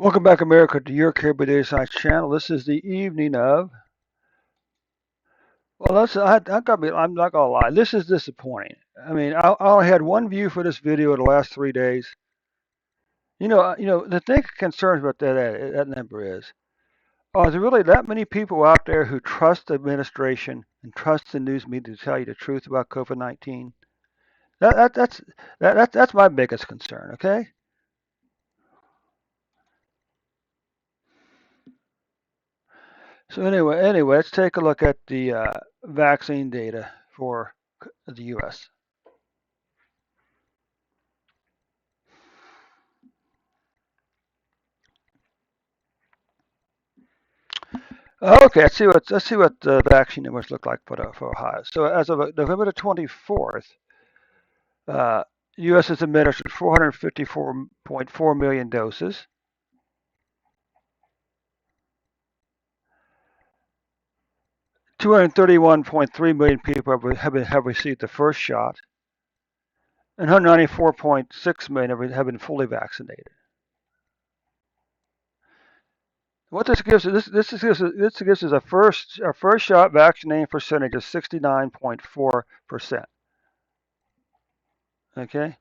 Welcome back, America, to your Caribbean Daily Science channel. This is the evening of. Well, I'm not gonna lie. This is disappointing. I mean, I only had one view for this video the last 3 days. The thing that concerns about that number is, are there really that many people out there who trust the administration and trust the news media to tell you the truth about COVID-19? That, that that's that's my biggest concern. Okay. So anyway, let's take a look at the vaccine data for the U.S. Okay, let's see what the vaccine numbers look like for Ohio. So as of November the 24th, uh, U.S. has administered 454.4 million doses. 231.3 million people have received the first shot, and 194.6 million have been fully vaccinated. What this gives us a first shot vaccinating percentage of 69.4%. Okay,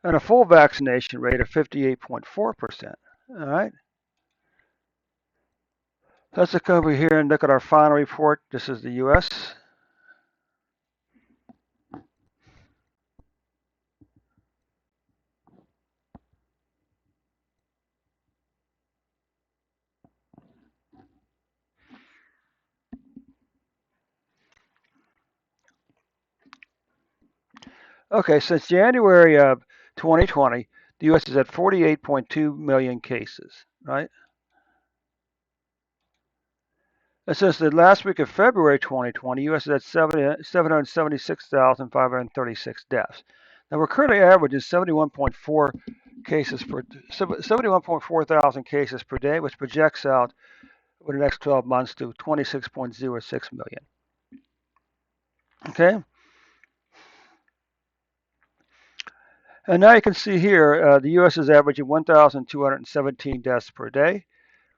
and a full vaccination rate of 58.4%. All right. Let's look over here and look at our final report. This is the U.S. Okay, since January of 2020, the U.S. is at 48.2 million cases, right? And since the last week of February 2020, U.S. is at 776,536 deaths. Now we're currently averaging 71.4 thousand cases per day, which projects out over the next 12 months to 26.06 million. Okay. And now you can see here, the U.S. is averaging 1,217 deaths per day,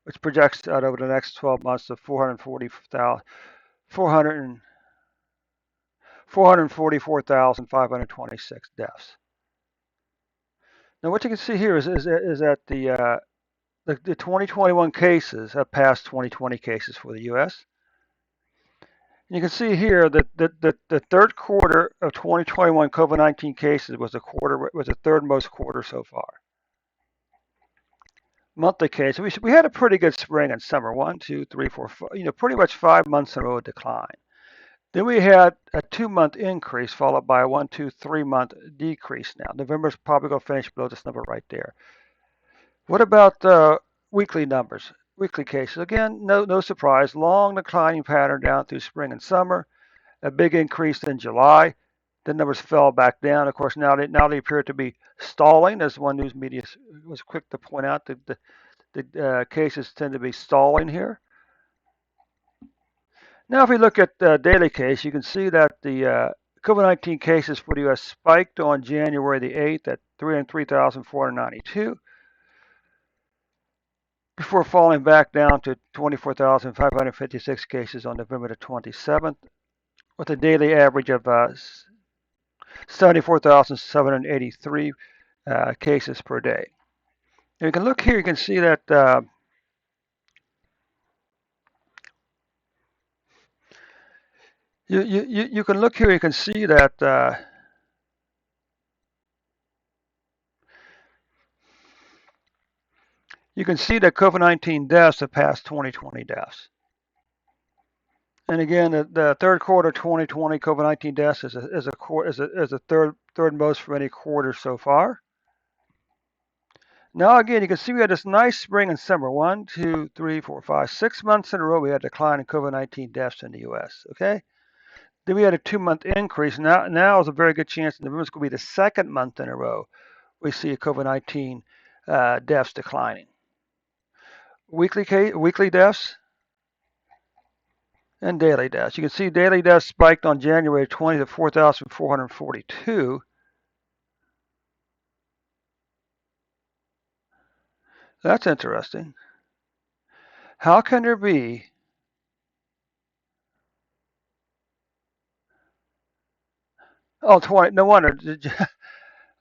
which projects out over the next 12 months to 444,526 deaths. Now, what you can see here is that the 2021 cases have passed 2020 cases for the U.S. And you can see here that the third quarter of 2021 COVID-19 cases was the third most quarter so far. Monthly case. We had a pretty good spring and summer. 1, 2, 3, 4, 5, pretty much 5 months in a row decline. Then we had a 2 month increase followed by a 1, 2, 3 month decrease. Now November's probably going to finish below this number right there. What about the weekly numbers? Weekly cases. Again, no surprise. Long declining pattern down through spring and summer. A big increase in July. The numbers fell back down. Of course, now they appear to be stalling, as one news media was quick to point out. The cases tend to be stalling here. Now, if we look at the daily case, you can see that the COVID-19 cases for the U.S. spiked on January the 8th at 303,492 before falling back down to 24,556 cases on November the 27th, with a daily average of 74,783 cases per day. And you can look here, you can see that you can look here, you can see that COVID-19 deaths have passed 2020 deaths. And again, the third quarter 2020 COVID-19 deaths is the third most for any quarter so far. Now again, you can see we had this nice spring and summer. 1, 2, 3, 4, 5, 6 months in a row we had a decline in COVID-19 deaths in the U.S. Okay. Then we had a 2 month increase. Now is a very good chance November is going to be the second month in a row we see COVID-19 deaths declining. Weekly deaths and daily deaths. You can see daily deaths spiked on January 20 to 4,442. That's interesting. How can there be? Oh, 20. No wonder.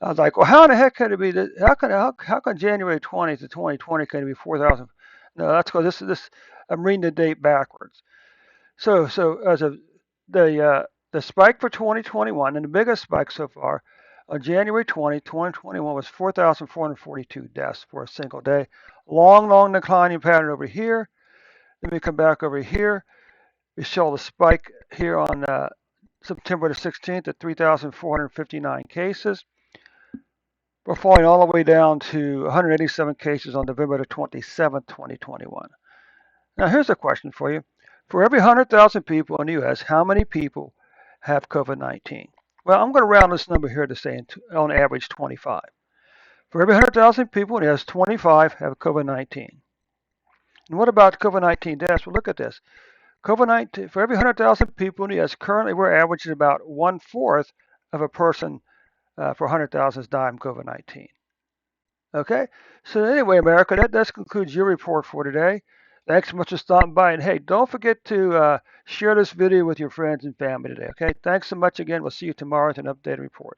I was like, well, how in the heck could it be that? How can January 20th to 2020 can it be 4,000? No, that's because this. I'm reading the date backwards. So as of the spike for 2021 and the biggest spike so far on January 20, 2021 was 4,442 deaths for a single day. Long declining pattern over here. Let me come back over here. We show the spike here on September the 16th at 3,459 cases. We're falling all the way down to 187 cases on November the 27th, 2021. Now, here's a question for you. For every 100,000 people in the U.S., how many people have COVID-19? Well, I'm going to round this number here to say on average 25. For every 100,000 people in the U.S., 25 have COVID-19. And what about COVID-19 deaths? Well, look at this. COVID-19, for every 100,000 people in the U.S., currently we're averaging about one-fourth of a person for 100,000 is dying from COVID-19. Okay? So anyway, America, that concludes your report for today. Thanks so much for stopping by. And hey, don't forget to share this video with your friends and family today. Okay? Thanks so much again. We'll see you tomorrow with an updated report.